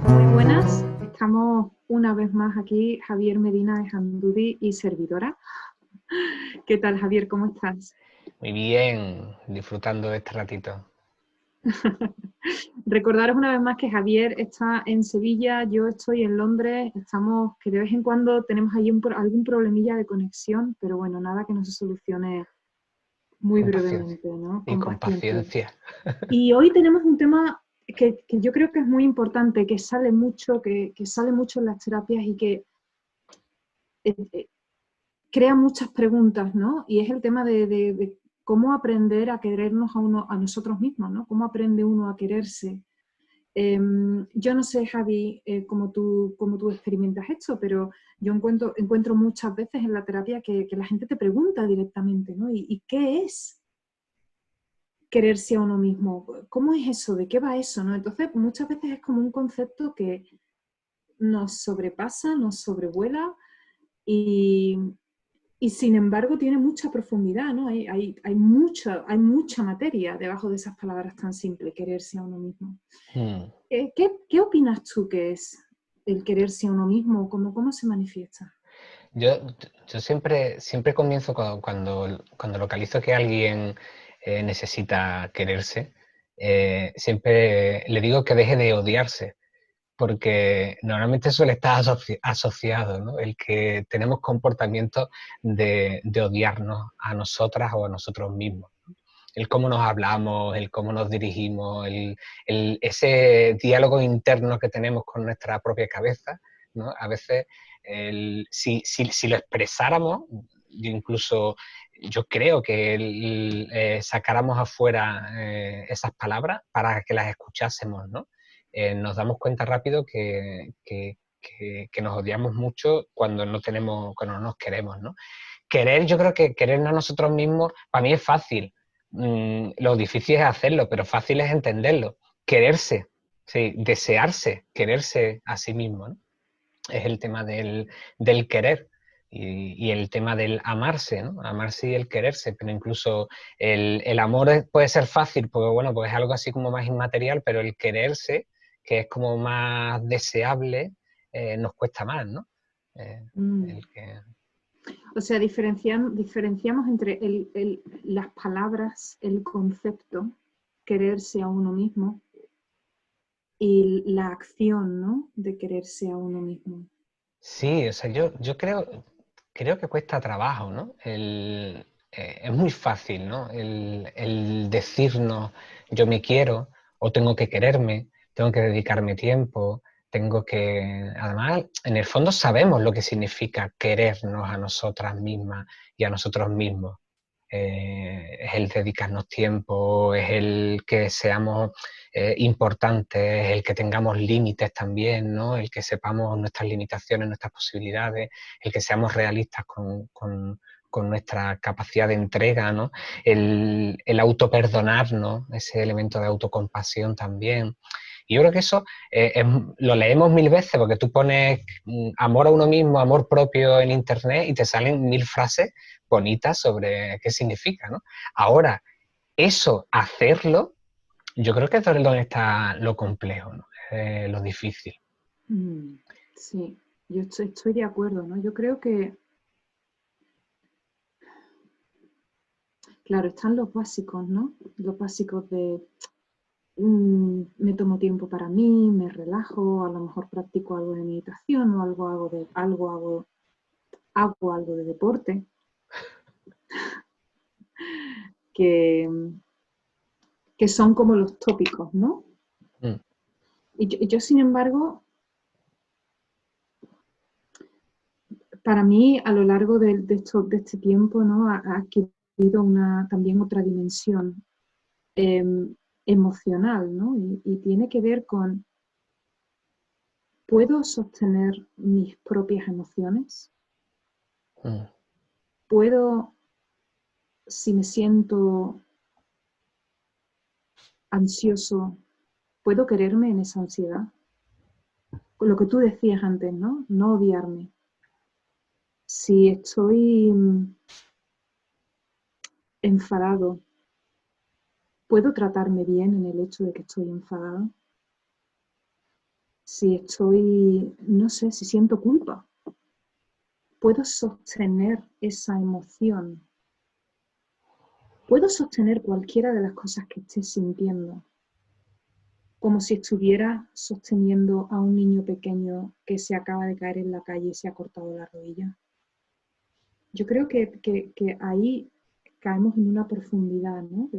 Muy buenas, estamos una vez más aquí, Javier Medina de Jandudi y servidora. ¿Qué tal, Javier? ¿Cómo estás? Muy bien, disfrutando de este ratito. Recordaros una vez más que Javier está en Sevilla, yo estoy en Londres, estamos que de vez en cuando tenemos ahí algún problemilla de conexión, pero bueno, nada que no se solucione muy Con paciencia. brevemente, ¿no? Y Con con paciencia. paciencia. Y hoy tenemos un tema que yo creo que es muy importante, que sale mucho, que sale mucho en las terapias y que eh, crea muchas preguntas, ¿no? Y es el tema de cómo aprender a querernos a nosotros mismos, ¿no? Cómo aprende uno a quererse. Yo no sé, Javi, cómo tú experimentas esto, pero yo encuentro muchas veces en la terapia que la gente te pregunta directamente, ¿no? ¿Y qué es quererse a uno mismo? ¿Cómo es eso? ¿De qué va eso? ¿No? Entonces, muchas veces es como un concepto que nos sobrepasa, nos sobrevuela y, y sin embargo tiene mucha profundidad, ¿no? Hay mucha materia debajo de esas palabras tan simples, quererse a uno mismo. Mm. ¿Qué opinas tú que es el quererse a uno mismo? ¿Cómo se manifiesta? Yo, yo siempre comienzo cuando localizo que alguien necesita quererse, siempre le digo que deje de odiarse, porque normalmente suele estar asociado, ¿no? El que tenemos comportamientos de odiarnos a nosotras o a nosotros mismos. El cómo nos hablamos, el cómo nos dirigimos, ese diálogo interno que tenemos con nuestra propia cabeza, ¿no? A veces, si lo expresáramos, yo creo que sacáramos afuera esas palabras para que las escuchásemos, ¿no? Nos damos cuenta rápido que nos odiamos mucho cuando no nos queremos, ¿no? Querer, yo creo que querernos a nosotros mismos, para mí es fácil. Lo difícil es hacerlo, pero fácil es entenderlo. Quererse, sí, desearse, quererse a sí mismo, ¿no? Es el tema del querer y el tema del amarse, ¿no? Amarse y el quererse, pero incluso el amor puede ser fácil, porque bueno, pues es algo así como más inmaterial, pero el quererse, que es como más deseable, nos cuesta más, ¿no? Eh, Mm. el que... O sea, diferenciamos entre las palabras, el concepto, quererse a uno mismo, y la acción, ¿no? De quererse a uno mismo. Sí, o sea, yo creo que cuesta trabajo, ¿no? Es muy fácil, ¿no? El decirnos yo me quiero o tengo que quererme, tengo que dedicarme tiempo, Además, en el fondo sabemos lo que significa querernos a nosotras mismas y a nosotros mismos. Es el dedicarnos tiempo, es el que seamos importantes, el que tengamos límites también, ¿no? El que sepamos nuestras limitaciones, nuestras posibilidades, el que seamos realistas con nuestra capacidad de entrega, ¿no? El autoperdonarnos, ese elemento de autocompasión también. Y yo creo que eso lo leemos mil veces porque tú pones amor a uno mismo, amor propio en internet y te salen mil frases bonitas sobre qué significa, ¿no? Ahora, eso, hacerlo, yo creo que es donde está lo complejo, ¿no? Lo difícil. Mm, sí, estoy de acuerdo, ¿no? Yo creo que, claro, están los básicos, ¿no? Los básicos de me tomo tiempo para mí, me relajo, a lo mejor practico algo de meditación o hago algo de deporte, que, que son como los tópicos, ¿no? Mm, Y yo, sin embargo, para mí, a lo largo de este tiempo, ¿no? Ha adquirido también otra dimensión eh, emocional, ¿no? Y tiene que ver con, ¿puedo sostener mis propias emociones? mm. ¿Puedo, si me siento ansioso, puedo quererme en esa ansiedad? Con lo que tú decías antes, ¿no? No odiarme. Si estoy enfadado, ¿puedo tratarme bien en el hecho de que estoy enfadada? Si estoy, no sé, si siento culpa, ¿puedo sostener esa emoción? ¿Puedo sostener cualquiera de las cosas que esté sintiendo? Como si estuviera sosteniendo a un niño pequeño que se acaba de caer en la calle y se ha cortado la rodilla. Yo creo que ahí caemos en una profundidad, ¿no?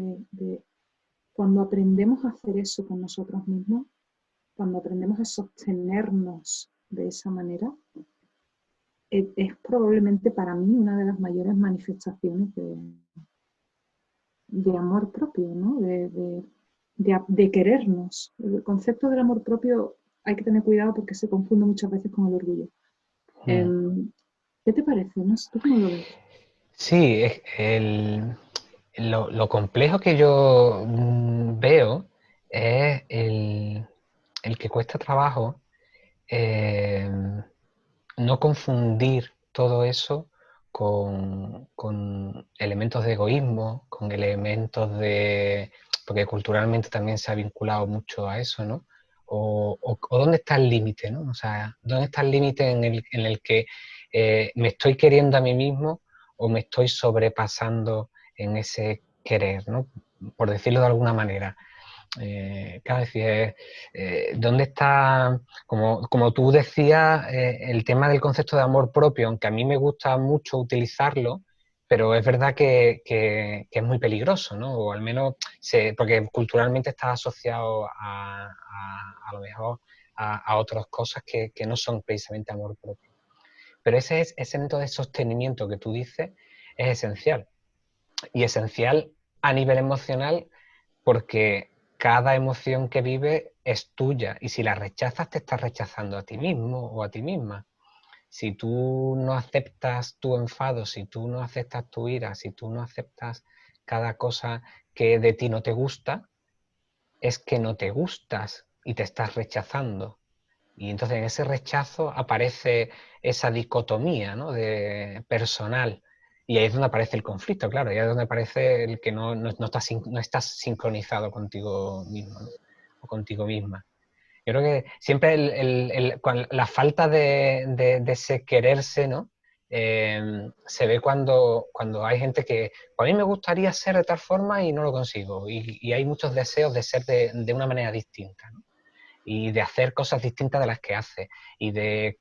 Cuando aprendemos a hacer eso con nosotros mismos, cuando aprendemos a sostenernos de esa manera, es probablemente para mí una de las mayores manifestaciones de amor propio, ¿no? De querernos. El concepto del amor propio hay que tener cuidado porque se confunde muchas veces con el orgullo. ¿Qué te parece? No sé, ¿tú cómo lo ves? Sí, lo complejo que yo veo es el que cuesta trabajo no confundir todo eso con elementos de egoísmo, con elementos de... porque culturalmente también se ha vinculado mucho a eso, ¿no? O dónde está el límite, ¿no? O sea, ¿dónde está el límite en el que me estoy queriendo a mí mismo o me estoy sobrepasando en ese querer, ¿no? Por decirlo de alguna manera. Claro, es decir, ¿dónde está, como tú decías, el tema del concepto de amor propio, aunque a mí me gusta mucho utilizarlo, pero es verdad que es muy peligroso, ¿no? O al menos, porque culturalmente está asociado a lo mejor a otras cosas que no son precisamente amor propio. Pero ese método de sostenimiento que tú dices es esencial. Y esencial a nivel emocional porque cada emoción que vives es tuya y si la rechazas te estás rechazando a ti mismo o a ti misma. Si tú no aceptas tu enfado, si tú no aceptas tu ira, si tú no aceptas cada cosa que de ti no te gusta, es que no te gustas y te estás rechazando. Y entonces en ese rechazo aparece esa dicotomía, ¿no? De personal. Y ahí es donde aparece el conflicto, claro, ahí es donde aparece el que no estás sincronizado contigo mismo, ¿no? O contigo misma. Yo creo que siempre la falta de ese quererse, ¿no? Se ve cuando hay gente que a mí me gustaría ser de tal forma y no lo consigo. Y hay muchos deseos de ser de una manera distinta, ¿no? Y de hacer cosas distintas de las que haces y de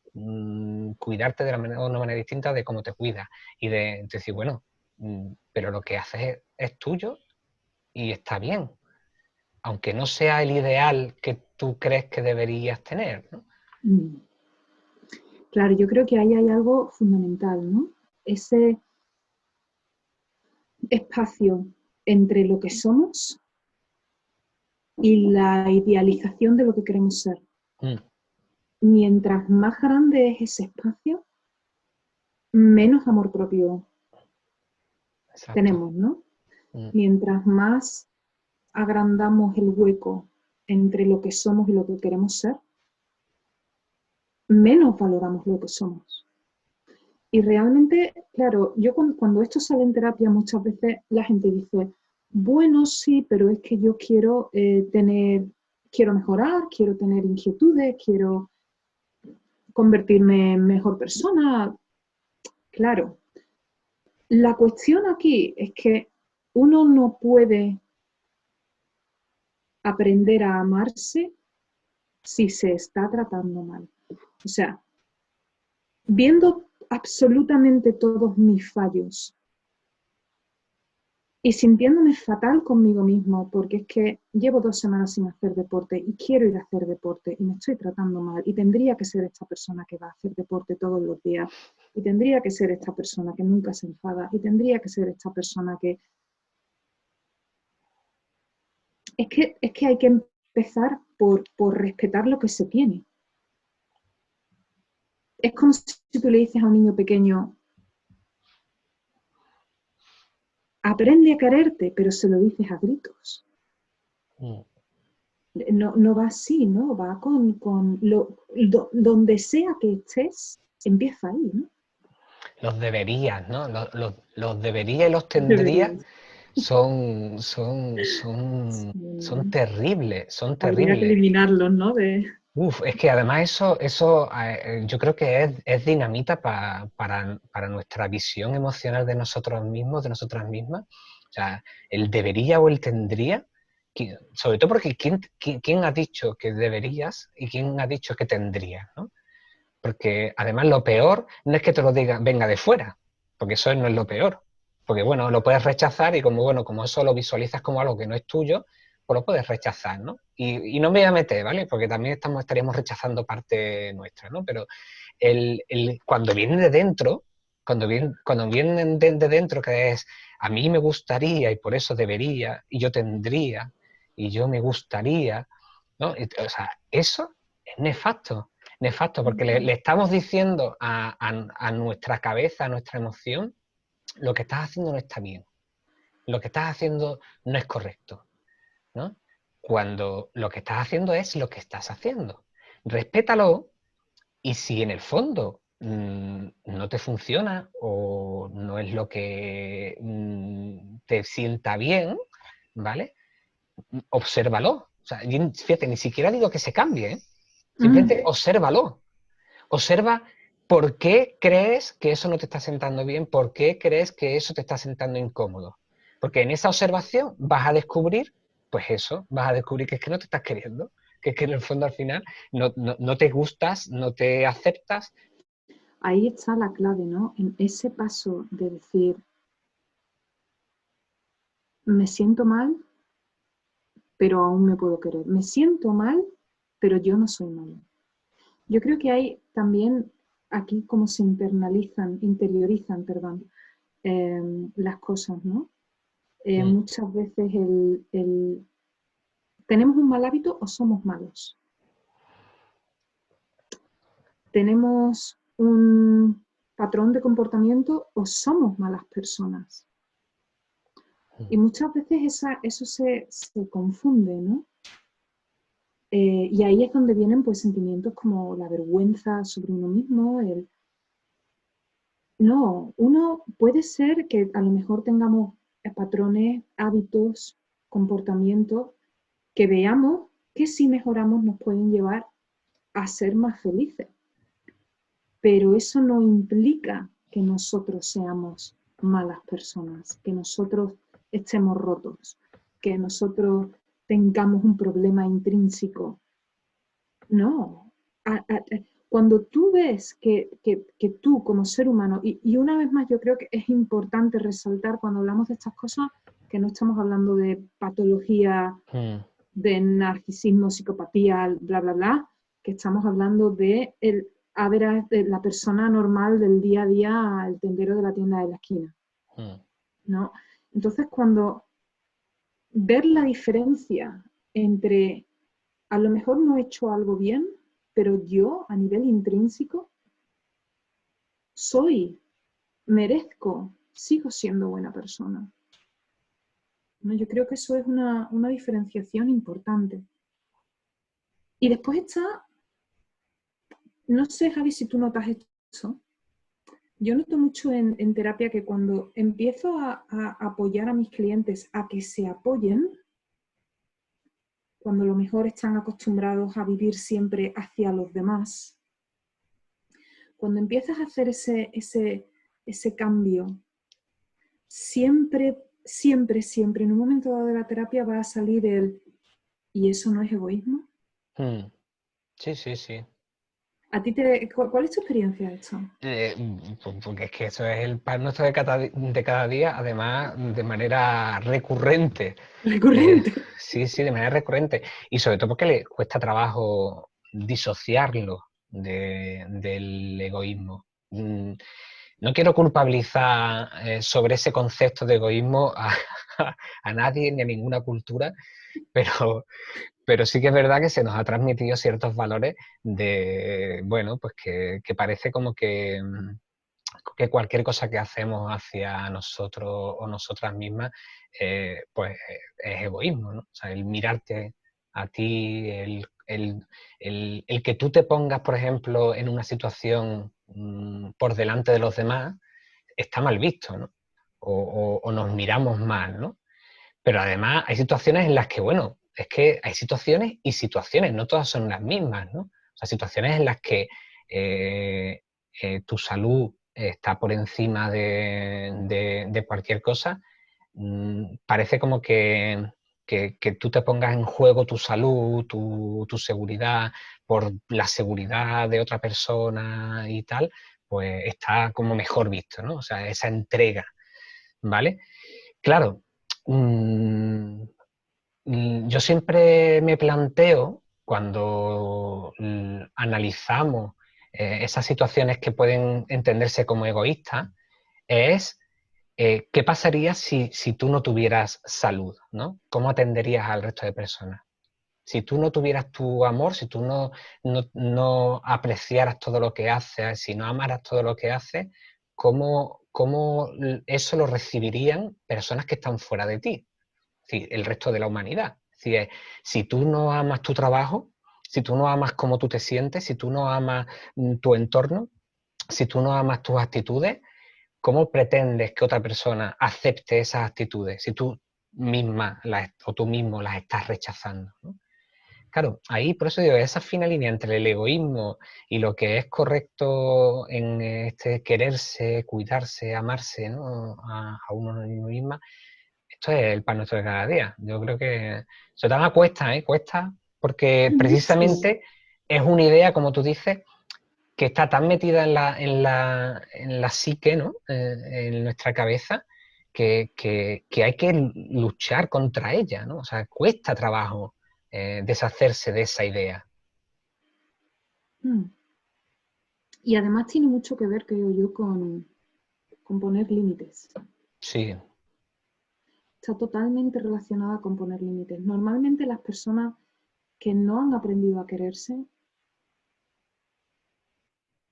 cuidarte de una manera distinta de cómo te cuidas y de decir, bueno, pero lo que haces es tuyo y está bien, aunque no sea el ideal que tú crees que deberías tener, ¿no? Mm. Claro, yo creo que ahí hay algo fundamental, ¿no? Ese espacio entre lo que somos y la idealización de lo que queremos ser. Mm, Mientras más grande es ese espacio, menos amor propio exacto. tenemos, ¿no? Mm, Mientras más agrandamos el hueco entre lo que somos y lo que queremos ser, menos valoramos lo que somos. Y realmente, claro, yo cuando esto sale en terapia muchas veces la gente dice, bueno, sí, pero es que yo quiero quiero mejorar, quiero tener inquietudes, quiero convertirme en mejor persona. Claro, la cuestión aquí es que uno no puede aprender a amarse si se está tratando mal. O sea, viendo absolutamente todos mis fallos y sintiéndome fatal conmigo mismo, porque es que llevo 2 semanas sin hacer deporte y quiero ir a hacer deporte y me estoy tratando mal y tendría que ser esta persona que va a hacer deporte todos los días y tendría que ser esta persona que nunca se enfada y tendría que ser esta persona que... Es que hay que empezar por respetar lo que se tiene. Es como si tú le dices a un niño pequeño, aprende a quererte, pero se lo dices a gritos. mm. No, no va así, ¿no? Va donde sea que estés, empieza ahí, ¿no? Los deberías, ¿no? Los debería y los tendría Deberías. son Sí. terribles, son Habría que terribles. eliminarlos, ¿no? Uf, es que además eso yo creo que es dinamita para nuestra visión emocional de nosotros mismos, de nosotras mismas. O sea, el debería o el tendría, sobre todo porque ¿quién ha dicho que deberías y quién ha dicho que tendrías, ¿no? Porque además lo peor no es que te lo diga, venga de fuera, porque eso no es lo peor. Porque bueno, lo puedes rechazar y como eso lo visualizas como algo que no es tuyo, pues lo puedes rechazar, ¿no? Y no me voy a meter, ¿vale? Porque también estaríamos rechazando parte nuestra, ¿no? Pero cuando viene de dentro, cuando vienen de dentro, que es a mí me gustaría y por eso debería, y yo tendría, y yo me gustaría, ¿no? O sea, eso es nefasto. Nefasto, porque le estamos diciendo a nuestra cabeza, a nuestra emoción, lo que estás haciendo no está bien, lo que estás haciendo no es correcto, ¿no? Cuando lo que estás haciendo es lo que estás haciendo. Respétalo y si en el fondo no te funciona o no es lo que te sienta bien, ¿vale? Obsérvalo. O sea, fíjate, ni siquiera digo que se cambie, ¿eh? Simplemente Mm. obsérvalo. Observa por qué crees que eso no te está sentando bien, por qué crees que eso te está sentando incómodo. Porque en esa observación vas a descubrir, pues eso, vas a descubrir que es que no te estás queriendo, que es que en el fondo al final no te gustas, no te aceptas. Ahí está la clave, ¿no? En ese paso de decir, me siento mal, pero aún me puedo querer. Me siento mal, pero yo no soy malo. Yo creo que hay también aquí como se interiorizan, perdón, las cosas, ¿no? Mm, Muchas veces ¿tenemos un mal hábito o somos malos? ¿Tenemos un patrón de comportamiento o somos malas personas? mm, Y muchas veces eso se confunde, ¿no? Y ahí es donde vienen pues sentimientos como la vergüenza sobre uno mismo, no, uno puede ser que a lo mejor tengamos patrones, hábitos, comportamientos que veamos que si mejoramos nos pueden llevar a ser más felices. Pero eso no implica que nosotros seamos malas personas, que nosotros estemos rotos, que nosotros tengamos un problema intrínseco. No. Cuando tú ves que tú como ser humano, y una vez más yo creo que es importante resaltar cuando hablamos de estas cosas, que no estamos hablando de patología, mm, de narcisismo, psicopatía, bla, bla, bla, que estamos hablando de la persona normal del día a día, el tendero de la tienda de la esquina, mm. ¿no? Entonces, cuando ver la diferencia entre a lo mejor no he hecho algo bien, pero yo a nivel intrínseco soy, merezco, sigo siendo buena persona. ¿No? Yo creo que eso es una diferenciación importante. Y después está, no sé, Javi, si tú notas esto. Yo noto mucho en terapia que cuando empiezo a apoyar a mis clientes a que se apoyen, cuando a lo mejor están acostumbrados a vivir siempre hacia los demás, cuando empiezas a hacer ese cambio, siempre, siempre, siempre, en un momento dado de la terapia va a salir ¿y eso no es egoísmo? Mm. Sí, sí, sí. ¿Cuál es tu experiencia de esto? Porque es que eso es el pan nuestro de cada día, además de manera recurrente. Eh, Recurrente. sí, sí, de manera recurrente. Y sobre todo porque le cuesta trabajo disociarlo del egoísmo. No quiero culpabilizar sobre ese concepto de egoísmo a nadie ni a ninguna cultura, pero, pero sí que es verdad que se nos ha transmitido ciertos valores de, bueno, pues que parece como que cualquier cosa que hacemos hacia nosotros o nosotras mismas, pues es egoísmo, ¿no? O sea, el mirarte a ti, el que tú te pongas, por ejemplo, en una situación por delante de los demás, está mal visto, ¿no? O nos miramos mal, ¿no? Pero además hay situaciones en las que, bueno, es que hay situaciones y situaciones, no todas son las mismas, ¿no? O sea, situaciones en las que tu salud está por encima de cualquier cosa, parece como que tú te pongas en juego tu salud, tu seguridad, por la seguridad de otra persona y tal, pues está como mejor visto, ¿no? O sea, esa entrega, ¿vale? Claro, yo siempre me planteo, cuando analizamos esas situaciones que pueden entenderse como egoístas, es ¿qué pasaría si tú no tuvieras salud, ¿no? ¿Cómo atenderías al resto de personas? Si tú no tuvieras tu amor, si tú no apreciaras todo lo que haces, si no amaras todo lo que haces, ¿cómo eso lo recibirían personas que están fuera de ti? Es decir, el resto de la humanidad. Es decir, si tú no amas tu trabajo, si tú no amas cómo tú te sientes, si tú no amas tu entorno, si tú no amas tus actitudes, ¿cómo pretendes que otra persona acepte esas actitudes si tú misma o tú mismo las estás rechazando, ¿no? Claro, ahí por eso digo, esa fina línea entre el egoísmo y lo que es correcto en este quererse, cuidarse, amarse, ¿no? A uno misma, esto es el pan nuestro de cada día. Yo creo que se te cuesta, ¿eh? Cuesta, porque Mucho. precisamente es una idea, como tú dices, que está tan metida en la psique, ¿no? En nuestra cabeza, que hay que luchar contra ella, ¿no? O sea, cuesta trabajo deshacerse de esa idea. Mm. Y además tiene mucho que ver, creo yo, con poner límites. Sí. Está totalmente relacionada con poner límites. Normalmente las personas que no han aprendido a quererse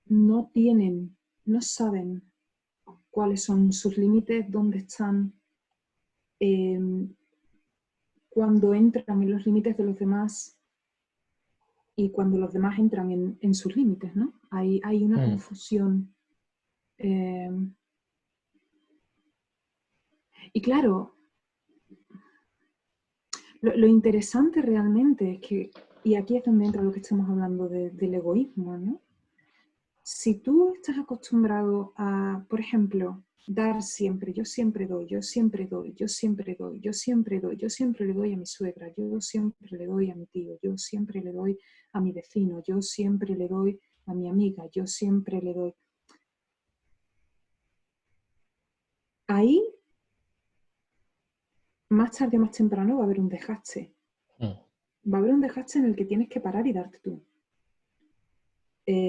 no tienen, no saben cuáles son sus límites, dónde están, eh, cuando entran en los límites de los demás y cuando los demás entran en sus límites, ¿no? Hay una Mm. confusión. eh, y claro, lo interesante realmente es que, y aquí es donde entra lo que estamos hablando del egoísmo, ¿no? Si tú estás acostumbrado a, por ejemplo, dar siempre, yo siempre doy, yo siempre doy, yo siempre doy, yo siempre doy, yo siempre le doy a mi suegra, yo siempre le doy a mi tío, yo siempre le doy a mi vecino, yo siempre le doy a mi amiga, yo siempre le doy. Ahí, más tarde o más temprano, va a haber un desgaste. Mm. Va a haber un desgaste en el que tienes que parar y darte tú.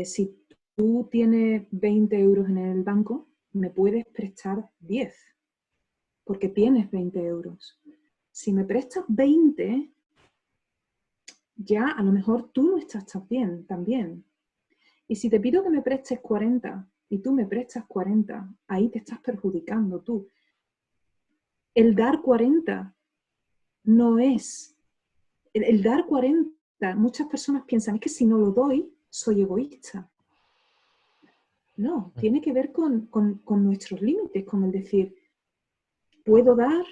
Si tú tienes 20 euros en el banco, me puedes prestar 10, porque tienes 20 euros. Si me prestas 20, ya a lo mejor tú no estás tan bien también. Y si te pido que me prestes 40 y tú me prestas 40, ahí te estás perjudicando tú. El dar 40 no es... El dar 40, muchas personas piensan, es que si no lo doy, soy egoísta. No, tiene que ver con nuestros límites, con el decir, puedo dar,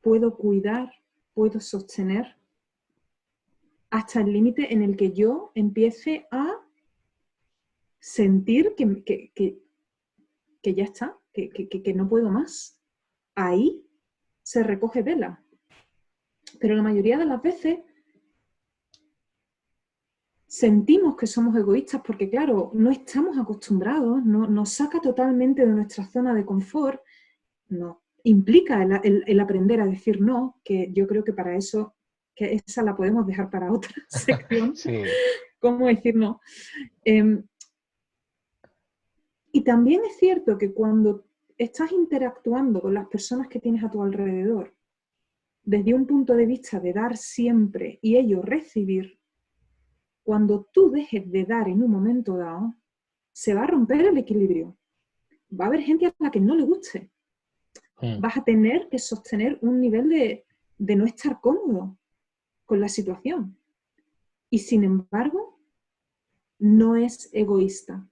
puedo cuidar, puedo sostener, hasta el límite en el que yo empiece a sentir que ya está, que no puedo más. Ahí se recoge vela. Pero la mayoría de las veces sentimos que somos egoístas porque, claro, no estamos acostumbrados, no, nos saca totalmente de nuestra zona de confort, no, implica el aprender a decir no, que yo creo que para eso, que esa la podemos dejar para otra sección, Sí. cómo decir no. Y también es cierto que cuando estás interactuando con las personas que tienes a tu alrededor, desde un punto de vista de dar siempre y ellos recibir, cuando tú dejes de dar en un momento dado, se va a romper el equilibrio. Va a haber gente a la que no le guste. Mm. Vas a tener que sostener un nivel de no estar cómodo con la situación. Y sin embargo, no es egoísta.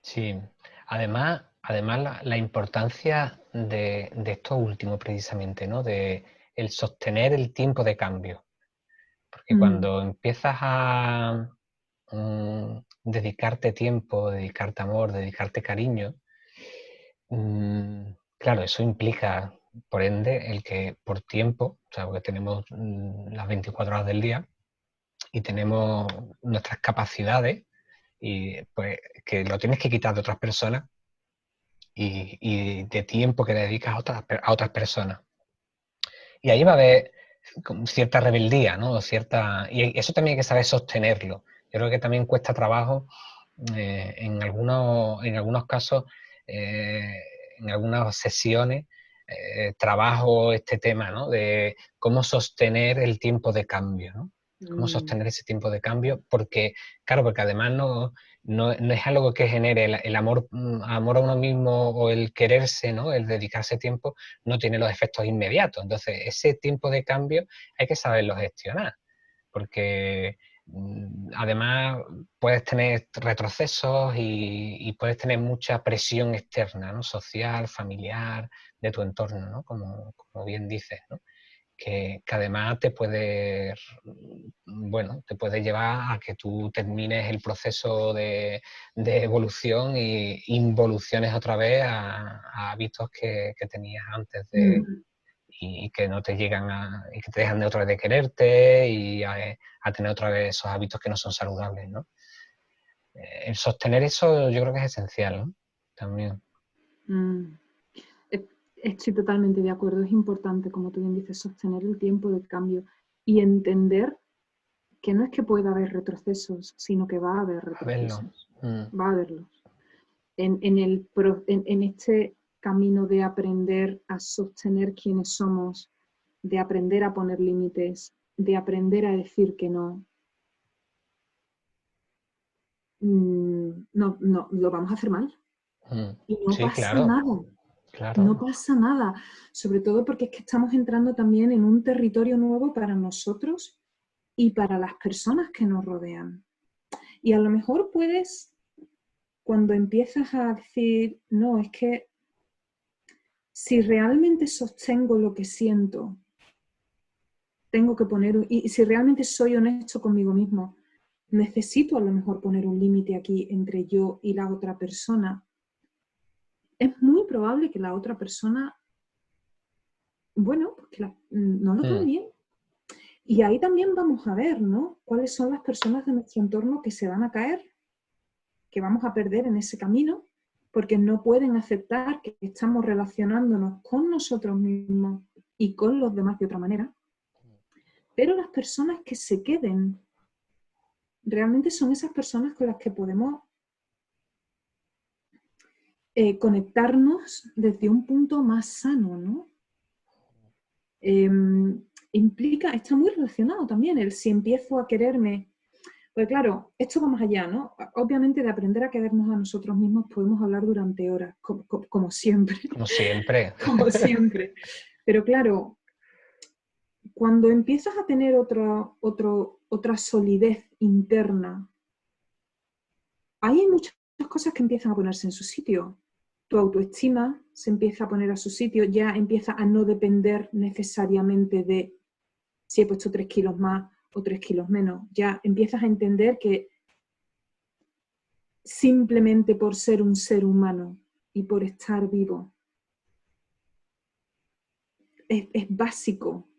Sí. Además la importancia de esto último precisamente, ¿no? De el sostener el tiempo de cambio. Porque cuando empiezas a dedicarte tiempo, dedicarte amor, dedicarte cariño, claro, eso implica, por ende, el que por tiempo, o sea, porque tenemos las 24 horas del día y tenemos nuestras capacidades y pues que lo tienes que quitar de otras personas y de tiempo que dedicas a otras personas. Y ahí va a haber como cierta rebeldía, ¿no? Y eso también hay que saber sostenerlo. Yo creo que también cuesta trabajo en algunos casos, eh, en algunas sesiones, trabajo este tema, ¿no? De cómo sostener el tiempo de cambio, ¿no? Cómo sostener ese tiempo de cambio, porque, claro, porque además no es algo que genere el amor, amor a uno mismo o el quererse, ¿no? El dedicarse tiempo no tiene los efectos inmediatos. Entonces, ese tiempo de cambio hay que saberlo gestionar, porque además puedes tener retrocesos y puedes tener mucha presión externa, ¿no? Social, familiar, de tu entorno, ¿no? Como bien dices, ¿no? Que además bueno, te puede llevar a que tú termines el proceso de evolución y involuciones otra vez a hábitos que tenías antes y que no te llegan y que te dejan de otra vez de quererte y a tener otra vez esos hábitos que no son saludables, ¿no? El sostener eso yo creo que es esencial, ¿no? También. Estoy totalmente de acuerdo. Es importante, como tú bien dices, sostener el tiempo de cambio y entender que no es que pueda haber retrocesos, sino que va a haber A verlo. retrocesos. Va a haberlos. En este camino de aprender a sostener quiénes somos, de aprender a poner límites, de aprender a decir que no, no, lo vamos a hacer mal. Y no Sí, pasa claro, nada. claro. No pasa nada. Sobre todo porque es que estamos entrando también en un territorio nuevo para nosotros y para las personas que nos rodean. Y a lo mejor puedes, cuando empiezas a decir, no, es que si realmente sostengo lo que siento, tengo que poner, y si realmente soy honesto conmigo mismo, necesito a lo mejor poner un límite aquí entre yo y la otra persona. Es muy probable que la otra persona, bueno, pues que no lo tome bien. Y ahí también vamos a ver, ¿no? Cuáles son las personas de nuestro entorno que se van a caer, que vamos a perder en ese camino, porque no pueden aceptar que estamos relacionándonos con nosotros mismos y con los demás de otra manera. Pero las personas que se queden realmente son esas personas con las que podemos conectarnos desde un punto más sano, ¿no? Está muy relacionado también el si empiezo a quererme. Pues claro, esto va más allá, ¿no? Obviamente de aprender a querernos a nosotros mismos podemos hablar durante horas, como siempre. Como siempre. Como siempre. Pero claro, cuando empiezas a tener otra solidez interna, ahí hay muchas cosas que empiezan a ponerse en su sitio. Tu autoestima se empieza a poner a su sitio, ya empieza a no depender necesariamente de si he puesto 3 kilos más o 3 kilos menos. Ya empiezas a entender que simplemente por ser un ser humano y por estar vivo, es básico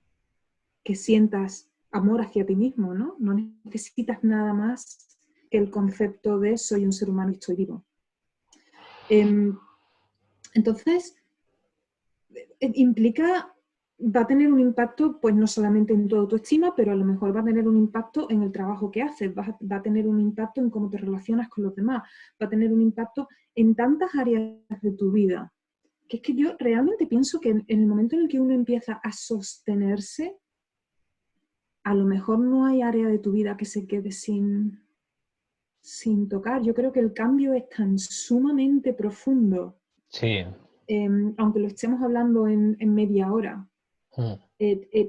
que sientas amor hacia ti mismo, ¿no? No necesitas nada más que el concepto de soy un ser humano y estoy vivo. Entonces, va a tener un impacto, pues no solamente en tu autoestima, pero a lo mejor va a tener un impacto en el trabajo que haces, va a tener un impacto en cómo te relacionas con los demás, va a tener un impacto en tantas áreas de tu vida, que es que yo realmente pienso que en el momento en el que uno empieza a sostenerse, a lo mejor no hay área de tu vida que se quede sin tocar. Yo creo que el cambio es tan sumamente profundo, Sí. aunque lo estemos hablando en media hora.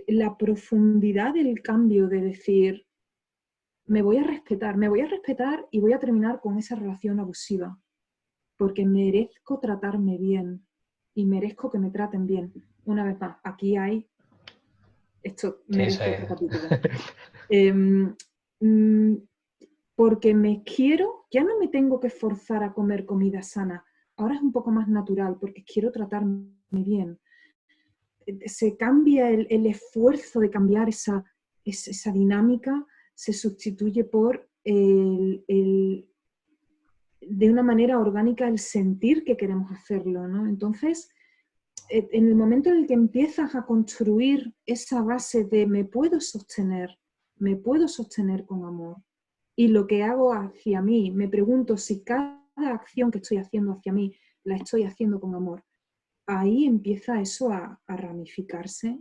La profundidad del cambio de decir, me voy a respetar y voy a terminar con esa relación abusiva, porque merezco tratarme bien, y merezco que me traten bien. Una vez más, aquí hay, esto Sí, eso merece otro es. capítulo. Mm, porque me quiero, ya no me tengo que forzar a comer comida sana. Ahora es un poco más natural porque quiero tratarme bien. Se cambia el esfuerzo de cambiar esa dinámica, se sustituye por de una manera orgánica el sentir que queremos hacerlo, ¿no? Entonces, en el momento en el que empiezas a construir esa base de me puedo sostener con amor, y lo que hago hacia mí, me pregunto si cada acción que estoy haciendo hacia mí la estoy haciendo con amor, ahí empieza eso a ramificarse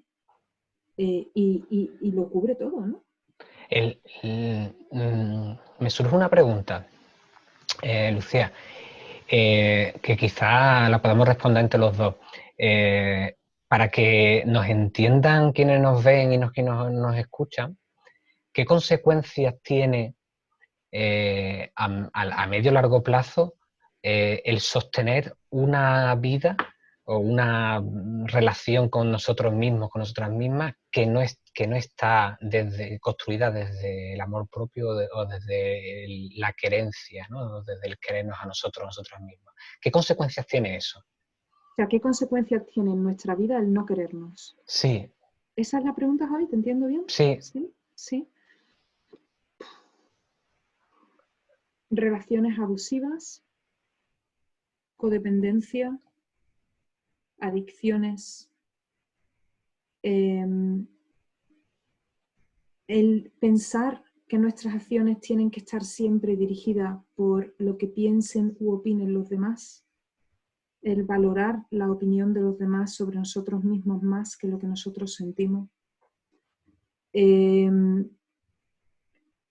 y lo cubre todo, ¿no? Me surge una pregunta, Lucía, que quizá la podemos responder entre los dos. Para que nos entiendan quienes nos ven y nos escuchan, ¿qué consecuencias tiene a medio o largo plazo el sostener una vida o una relación con nosotros mismos, con nosotras mismas, que no está construida desde el amor propio o desde la querencia, ¿no? O desde el querernos a nosotros, nosotras mismas? ¿Qué consecuencias tiene eso? O sea, ¿qué consecuencias tiene en nuestra vida el no querernos? Sí, ¿Esa es la pregunta, Javi? ¿Te entiendo bien? sí, Sí, sí. Relaciones abusivas, codependencia, adicciones, el pensar que nuestras acciones tienen que estar siempre dirigidas por lo que piensen u opinen los demás, el valorar la opinión de los demás sobre nosotros mismos más que lo que nosotros sentimos,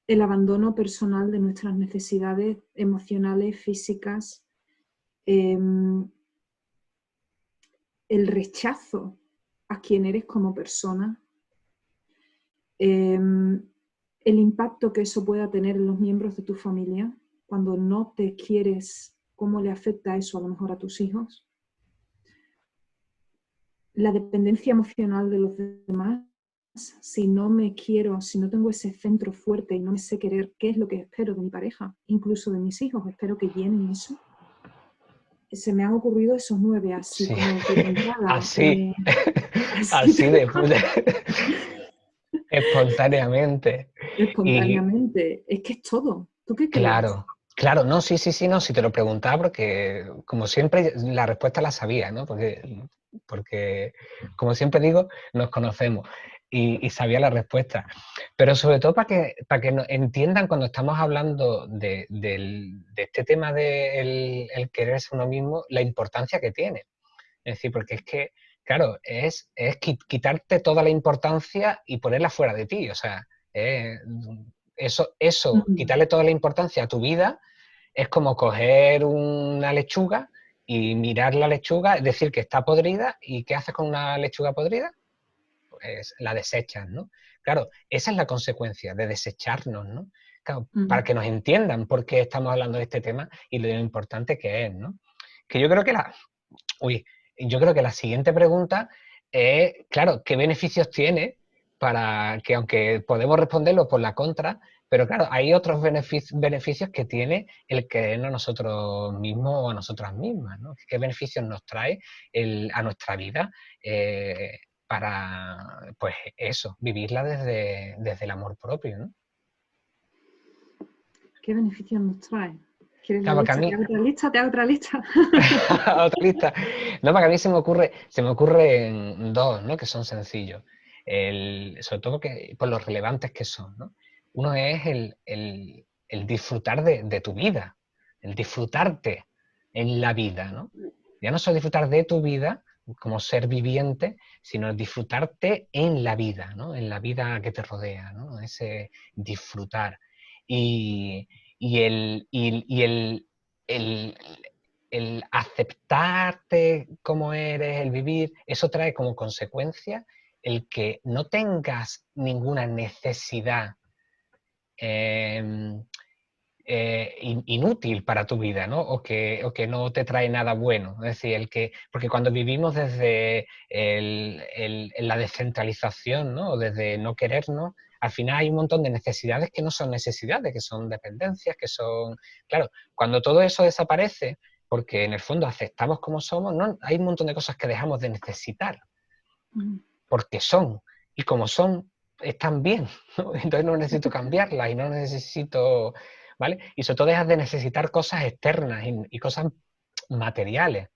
el abandono personal de nuestras necesidades emocionales, físicas, el rechazo a quien eres como persona, el impacto que eso pueda tener en los miembros de tu familia cuando no te quieres, cómo le afecta eso a lo mejor a tus hijos, la dependencia emocional de los demás. Si no me quiero, si no tengo ese centro fuerte y no me sé querer, ¿qué es lo que espero de mi pareja? Incluso de mis hijos, espero que llenen eso. Se me han ocurrido esos 9 así sí. como de entrada. Así, Así así espontáneamente. Y espontáneamente. Es que es todo. ¿Tú qué crees? claro, claro, no, sí, sí, sí, no, si te lo preguntaba porque, como siempre, la respuesta la sabía, ¿no? Porque como siempre digo, nos conocemos y sabía la respuesta. Pero sobre todo para que entiendan cuando estamos hablando de este tema del el quererse uno mismo, la importancia que tiene. Es decir, porque es que, claro, es quitarte toda la importancia y ponerla fuera de ti. O sea, quitarle toda la importancia a tu vida es como coger una lechuga y mirar la lechuga, decir que está podrida, y ¿qué haces con una lechuga podrida? Pues la desechas, ¿no? Claro, esa es la consecuencia de desecharnos, ¿no? Claro, para que nos entiendan por qué estamos hablando de este tema y lo importante que es, ¿no? Que yo creo que yo creo que la siguiente pregunta es, claro, ¿qué beneficios tiene para que, aunque podemos responderlo por la contra, pero claro, hay otros beneficios que tiene el querernos a nosotros mismos o a nosotras mismas, ¿no? ¿Qué beneficios nos trae a nuestra vida para, pues eso, vivirla desde el amor propio, ¿no? ¿Qué beneficios nos trae? ¿Quieres la Claro, porque a lista? ¿Te mí, hago otra lista? ¿Te hago otra lista? otra lista. No, porque a mí se me ocurren dos, ¿no? Que son sencillos. Sobre todo por lo relevantes que son, ¿no? Uno es el disfrutar de tu vida, el disfrutarte en la vida, ¿no? Ya no solo disfrutar de tu vida como ser viviente, sino el disfrutarte en la vida, ¿no? En la vida que te rodea, ¿no? Ese disfrutar. Y, el, el aceptarte como eres, el vivir, eso trae como consecuencia el que no tengas ninguna necesidad inútil para tu vida, ¿no? O que no te trae nada bueno. Es decir, porque cuando vivimos desde la descentralización, ¿no? O desde no querernos, al final hay un montón de necesidades que no son necesidades, que son dependencias, que son... Claro, cuando todo eso desaparece, porque en el fondo aceptamos como somos, ¿no? Hay un montón de cosas que dejamos de necesitar, porque son, y como son, están bien, ¿no? Entonces no necesito cambiarlas y no necesito, ¿vale? Y sobre todo dejas de necesitar cosas externas y cosas materiales,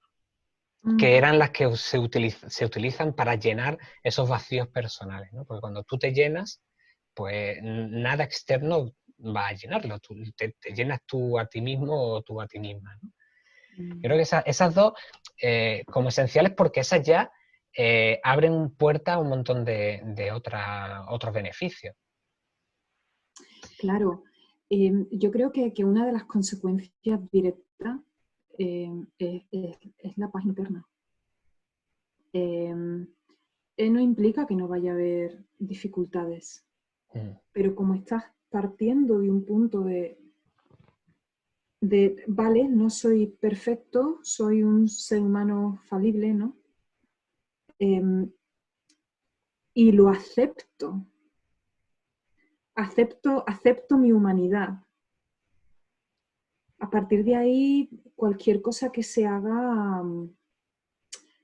que eran las que se utilizan para llenar esos vacíos personales, ¿no? Porque cuando tú te llenas, pues nada externo va a llenarlo, tú te llenas tú a ti mismo o tú a ti misma, ¿no? Yo creo que esas dos, como esenciales, porque esas ya abren puertas a un montón de otros beneficios. Claro, yo creo que una de las consecuencias directas es la paz interna. No implica que no vaya a haber dificultades, pero como estás partiendo de un punto vale, no soy perfecto, soy un ser humano falible, ¿no? Y lo acepto. Acepto mi humanidad. A partir de ahí, cualquier cosa que se haga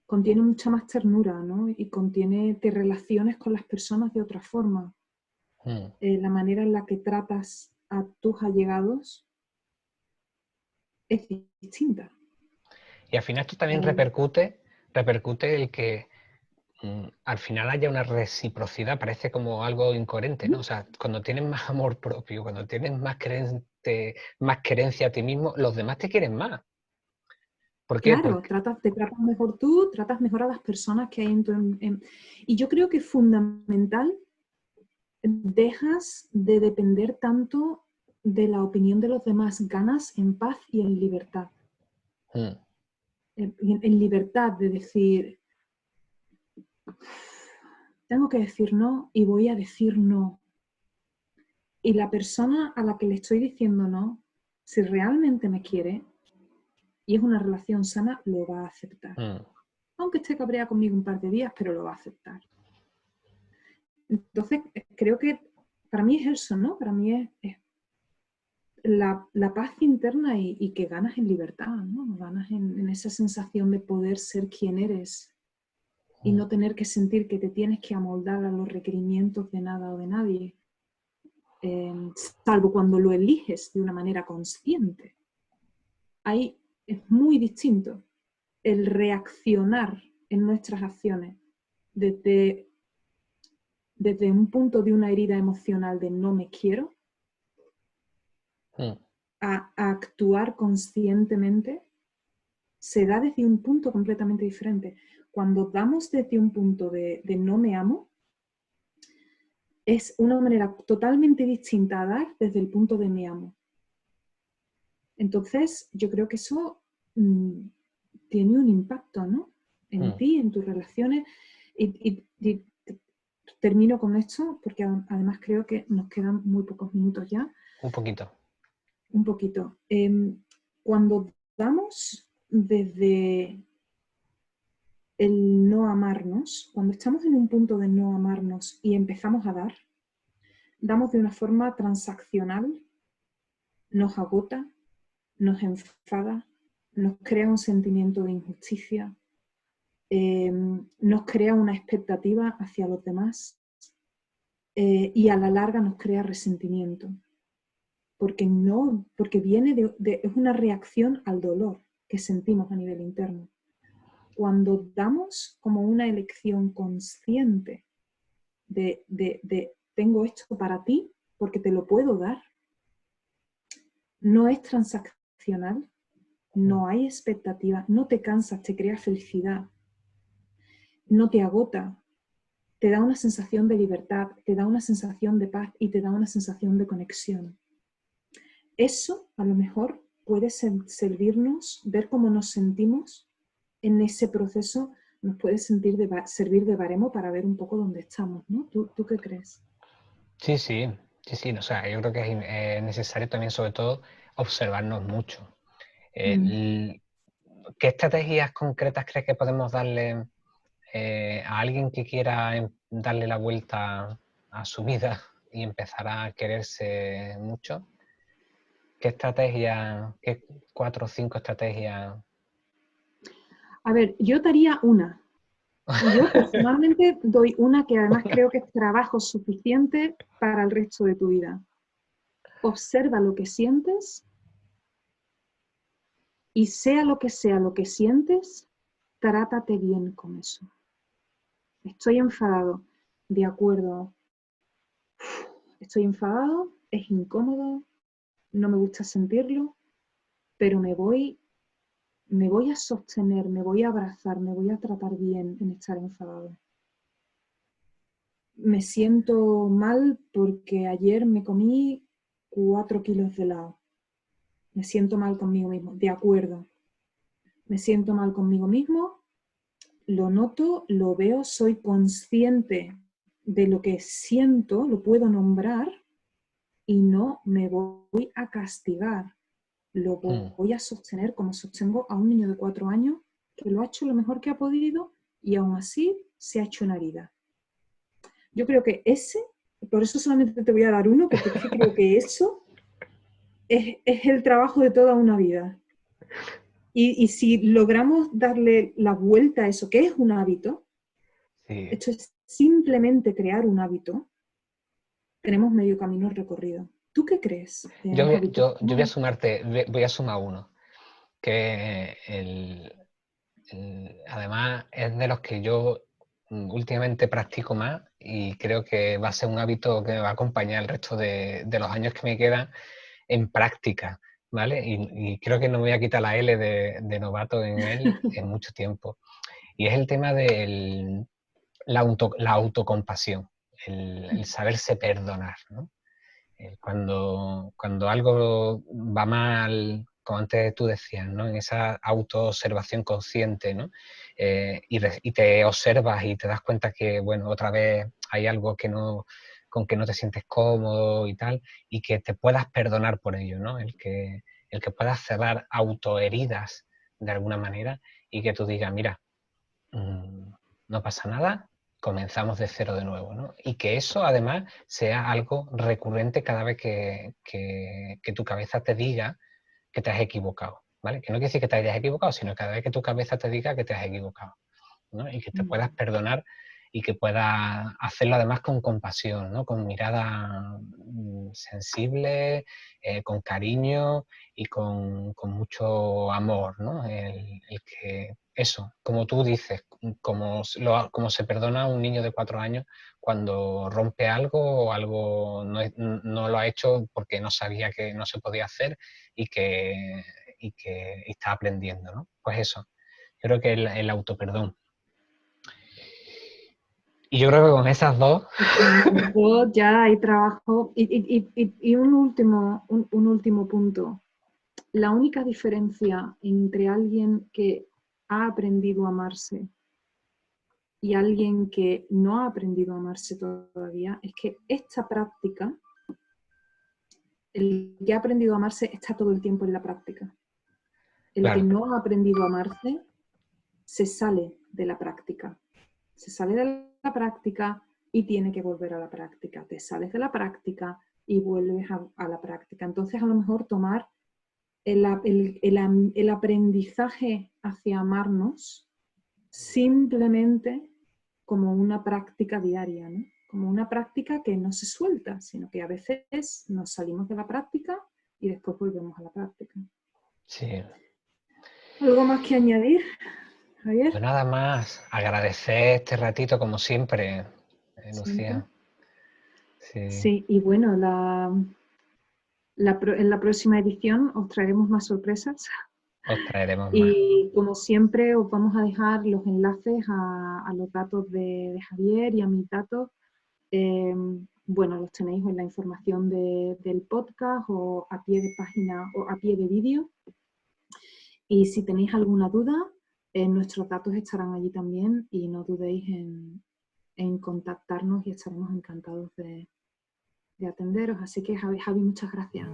contiene mucha más ternura, ¿no? Y te relaciones con las personas de otra forma. La manera en la que tratas a tus allegados es distinta. Y al final esto también repercute el que al final haya una reciprocidad, parece como algo incoherente, ¿no? O sea, cuando tienes más amor propio, cuando tienes más creencia a ti mismo, los demás te quieren más. ¿Por qué? Claro, te tratas mejor tú, tratas mejor a las personas que hay en tu... Y yo creo que es fundamental, dejas de depender tanto de la opinión de los demás, ganas en paz y en libertad. En libertad de decir, tengo que decir no y voy a decir no. Y la persona a la que le estoy diciendo no, si realmente me quiere y es una relación sana, lo va a aceptar. Aunque esté cabreada conmigo un par de días, pero lo va a aceptar. Entonces, creo que para mí es eso, ¿no? Para mí es la paz interna y que ganas en libertad, ¿no? Ganas en esa sensación de poder ser quien eres y no tener que sentir que te tienes que amoldar a los requerimientos de nada o de nadie, salvo cuando lo eliges de una manera consciente. Ahí es muy distinto el reaccionar en nuestras acciones desde un punto de una herida emocional de no me quiero, a actuar conscientemente, se da desde un punto completamente diferente. Cuando damos desde un punto de no me amo, es una manera totalmente distinta a dar desde el punto de me amo. Entonces, yo creo que eso tiene un impacto, ¿no? En ti, en tus relaciones. Y termino con esto, porque además creo que nos quedan muy pocos minutos ya. Un poquito. Un poquito. Cuando damos desde el no amarnos, cuando estamos en un punto de no amarnos y empezamos a dar, damos de una forma transaccional, nos agota, nos enfada, nos crea un sentimiento de injusticia, nos crea una expectativa hacia los demás y a la larga nos crea resentimiento. Porque es una reacción al dolor que sentimos a nivel interno. Cuando damos como una elección consciente de tengo esto para ti porque te lo puedo dar, no es transaccional, no hay expectativa, no te cansas, te crea felicidad, no te agota, te da una sensación de libertad, te da una sensación de paz y te da una sensación de conexión. Eso a lo mejor puede servirnos, ver cómo nos sentimos en ese proceso, nos puede servir de baremo para ver un poco dónde estamos, ¿no? ¿Tú qué crees? Sí, sí. Sí, sí, o sea, yo creo que es necesario también, sobre todo, observarnos mucho. Mm. ¿Qué estrategias concretas crees que podemos darle a alguien que quiera darle la vuelta a su vida y empezar a quererse mucho? ¿Qué estrategia, qué 4 o 5 estrategias? A ver, yo daría una. Yo personalmente doy una que además creo que es trabajo suficiente para el resto de tu vida. Observa lo que sientes y sea lo que sientes, trátate bien con eso. Estoy enfadado, de acuerdo. Estoy enfadado, es incómodo, no me gusta sentirlo, pero me voy a sostener, me voy a abrazar, me voy a tratar bien en estar enfadado. Me siento mal porque ayer me comí 4 kilos de helado. Me siento mal conmigo mismo, de acuerdo. Me siento mal conmigo mismo, lo noto, lo veo, soy consciente de lo que siento, lo puedo nombrar y no me voy a castigar. Lo Hmm. voy a sostener como sostengo a un niño de 4 años que lo ha hecho lo mejor que ha podido y aún así se ha hecho una herida. Yo creo que por eso solamente te voy a dar uno, porque es que creo que eso es el trabajo de toda una vida. Y si logramos darle la vuelta a eso, que es un hábito, Sí. esto es simplemente crear un hábito, tenemos medio camino recorrido. ¿Tú qué crees de Yo, los hábitos? yo voy a sumarte, voy a sumar uno, que además es de los que yo últimamente practico más y creo que va a ser un hábito que me va a acompañar el resto de los años que me quedan en práctica, ¿vale? Y creo que no me voy a quitar la L de novato en él en mucho tiempo. Y es el tema de la autocompasión, el saberse perdonar, ¿no? Cuando algo va mal, como antes tú decías, ¿no? En esa autoobservación consciente, ¿no? Y te observas y te das cuenta que, bueno, otra vez hay algo con que no te sientes cómodo y tal, y que te puedas perdonar por ello, ¿no? El que puedas cerrar autoheridas de alguna manera y que tú digas, mira, no pasa nada, comenzamos de cero de nuevo, ¿no? Y que eso además sea algo recurrente cada vez que tu cabeza te diga que te has equivocado, ¿vale? Que no quiere decir que te hayas equivocado, sino cada vez que tu cabeza te diga que te has equivocado, ¿no? Y que te puedas perdonar y que puedas hacerlo además con compasión, ¿no? Con mirada sensible, con cariño y con mucho amor, ¿no? El que eso, como tú dices, como se perdona a un niño de 4 años cuando rompe algo o algo no lo ha hecho porque no sabía que no se podía hacer y que está aprendiendo, ¿no? Pues eso, yo creo que el autoperdón. Y yo creo que con esas dos, Ya hay trabajo. Y un último punto. La única diferencia entre alguien que ha aprendido a amarse y alguien que no ha aprendido a amarse todavía es que esta práctica, el que ha aprendido a amarse está todo el tiempo en la práctica. El que claro, no ha aprendido a amarse se sale de la práctica. Se sale de la práctica y tiene que volver a la práctica. Te sales de la práctica y vuelves a la práctica. Entonces, a lo mejor tomar el aprendizaje hacia amarnos simplemente como una práctica diaria, ¿no? Como una práctica que no se suelta, sino que a veces nos salimos de la práctica y después volvemos a la práctica. sí. ¿Algo más que añadir, Pues Javier? nada más, agradecer este ratito como siempre, Siempre. Lucía. Sí, Sí, y bueno, en la próxima edición os traeremos más sorpresas os traeremos más. y como siempre os vamos a dejar los enlaces a los datos de Javier y a mis datos. Eh, bueno, los tenéis en la información del podcast o a pie de página o a pie de vídeo. Y si tenéis alguna duda, nuestros datos estarán allí también y no dudéis en contactarnos y estaremos encantados de atenderos. Así que Javi, muchas gracias.